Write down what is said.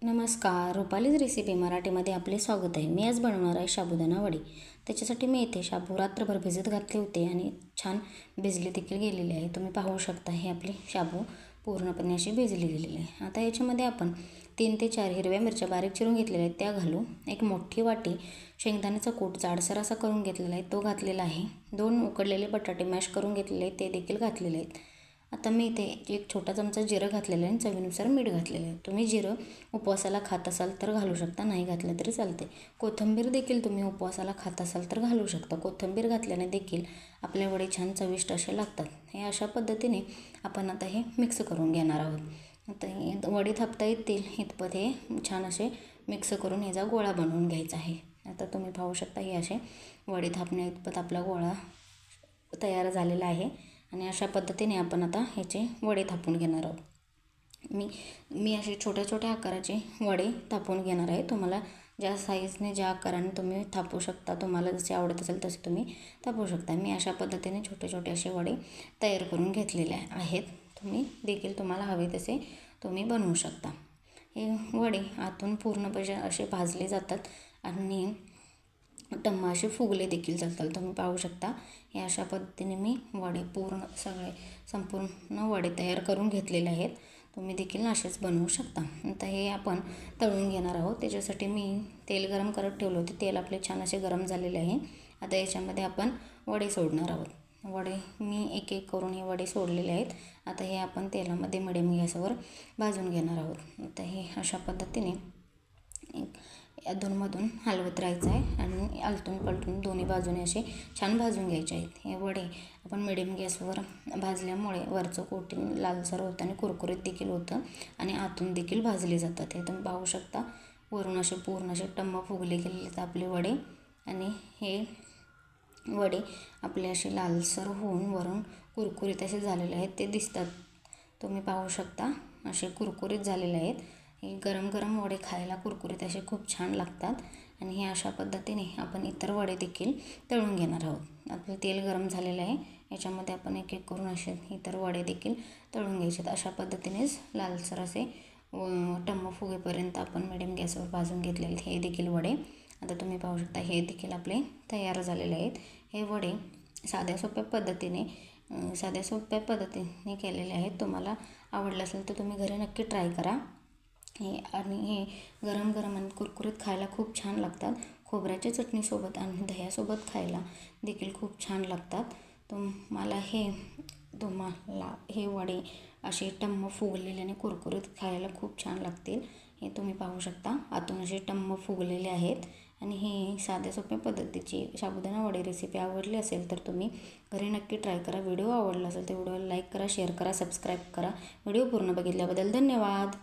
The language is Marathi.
नमस्कार, रुपालीज रेसिपी मराठीमध्ये आपले स्वागत आहे। मी आज बनवणार आहे साबुदाणा वडी। त्याच्यासाठी मी इथे शाबू रात्रभर भिजत घातले होते आणि छान भिजले देखील गेलेले आहे। तुम्ही पाहू शकता हे आपले शाबू पूर्णपणे असे भिजले गेलेले आहे। आता याच्यामध्ये आपण 3 ते 4 हिरव्या मिरच्या बारीक चिरून घेतलेल्या आहेत त्या घालू। एक मोठी वाटी शेंगदाण्याचा कूट जाडसर असा करून घेतलेला आहे तो घातलेला आहे। 2 उकडलेले बटाटे मॅश करून घेतलेले आहेत ते देखील घातलेले आहेत। आता मी इथे एक छोटा चमचा जिरं घातलेलं आहे आणि चवीनुसार मीठ घातलेलं आहे। तुम्ही जिरं उपवासाला खात असाल तर घालू शकता, नाही घातलं तरी चालते। कोथिंबीर देखील तुम्ही उपवासाला खात असाल तर घालू शकता। कोथिंबीर घातल्याने देखील आपले वडे छान चविष्ट असे लागतात। हे अशा पद्धतीने आपण आता हे मिक्स करून घेणार आहोत। आता हे वडी थापता येतील इतपत हे छान असे मिक्स करून याचा गोळा बनवून घ्यायचा आहे। आता तुम्ही पाहू शकता हे असे वडी थापण्या इतपत आपला गोळा तयार झालेला आहे आणि अशा पद्धतीने आपण आता ह्याचे वडे थापून घेणार आहोत। मी असे छोट्या छोट्या आकाराचे वडे थापून घेणार आहे। तुम्हाला ज्या साईजने ज्या आकाराने तुम्ही थापू शकता, तुम्हाला जसे आवडत असेल तसे तुम्ही थापू शकता। मी अशा पद्धतीने छोटे छोटे असे वडे तयार करून घेतलेले आहेत। तुम्ही देखील तुम्हाला हवे तसे तुम्ही बनवू शकता। हे वडे आतून पूर्णपणे असे भाजले जातात आणि टम्म असे फुगले देखील जातात। तुम्ही पाहू शकता हे अशा पद्धतीने मी वडे संपूर्ण वडे तयार करून घेतलेले आहेत। तुम्ही देखील असेच बनवू शकता। आता हे आपण तळून घेणार आहोत। त्याच्यासाठी मी तेल गरम करत ठेवले होते। तेल आपले छान असे गरम झालेले आहे। आता याच्यामध्ये आपण वडे सोडणार आहोत। वडे मी एक एक करून हे वडे सोडलेले आहेत। आता हे आपण तेलामध्ये मिडियम गॅसवर भाजून घेणार आहोत। आता हे अशा पद्धतीने अधूनमधून हलवत राहायचं आहे आणि आलटून पलटून दोन्ही बाजूने असे छान भाजून घ्यायचे आहेत। हे वडे आपण मिडियम गॅसवर भाजल्यामुळे वरचं कोटिंग लालसर होतं आणि कुरकुरीत देखील होतं आणि आतून देखील भाजले जातात। हे तुम्ही पाहू शकता वरून असे पूर्ण असे टम्म फुगले गेलेले आहेत आपले वडे आणि हे वडे आपले असे लालसर होऊन वरून कुरकुरीत असे झालेले आहेत ते दिसतात। तुम्ही पाहू शकता असे कुरकुरीत झालेले आहेत। हे गरम गरम वडे खायला कुरकुरीत असे खूप छान लागतात आणि हे अशा पद्धतीने आपण इतर वडे देखील तळून घेणार आहोत। आपलं तेल गरम झालेलं आहे, याच्यामध्ये आपण एक एक करून असे इतर वडे देखील तळून घ्यायचे। अशा पद्धतीनेच लालसर असे टम्म फुगेपर्यंत आपण मिडियम गॅसवर भाजून घेतलेले हे देखील वडे। आता तुम्ही पाहू शकता हे देखील आपले तयार झालेले आहेत। हे वडे साध्या सोप्या पद्धतीने केलेले आहेत। तुम्हाला आवडलं असेल तर तुम्ही घरी नक्की ट्राय करा। हे गरम गरम आणि कुरकुरीत खायला खूप छान लागतात। खोबऱ्याच्या चटणीसोबत आणि दह्यासोबत खायला देखील खूप छान लागतात। तुम्हाला हे वडे असे टम्म फुगलेले आणि कुरकुरीत खायला खूप छान लागतील। हे तुम्ही पाहू शकता आतून असे टम्म फुगलेले आहेत आणि हे साध्या सोप्या पद्धतीची साबुदाणा वडे रेसिपी आवडली असेल तर तुम्ही घरी नक्की ट्राय करा। व्हिडिओ आवडला असेल तर व्हिडिओला लाईक करा, शेअर करा, सबस्क्राईब करा। व्हिडिओ पूर्ण बघितल्याबद्दल धन्यवाद।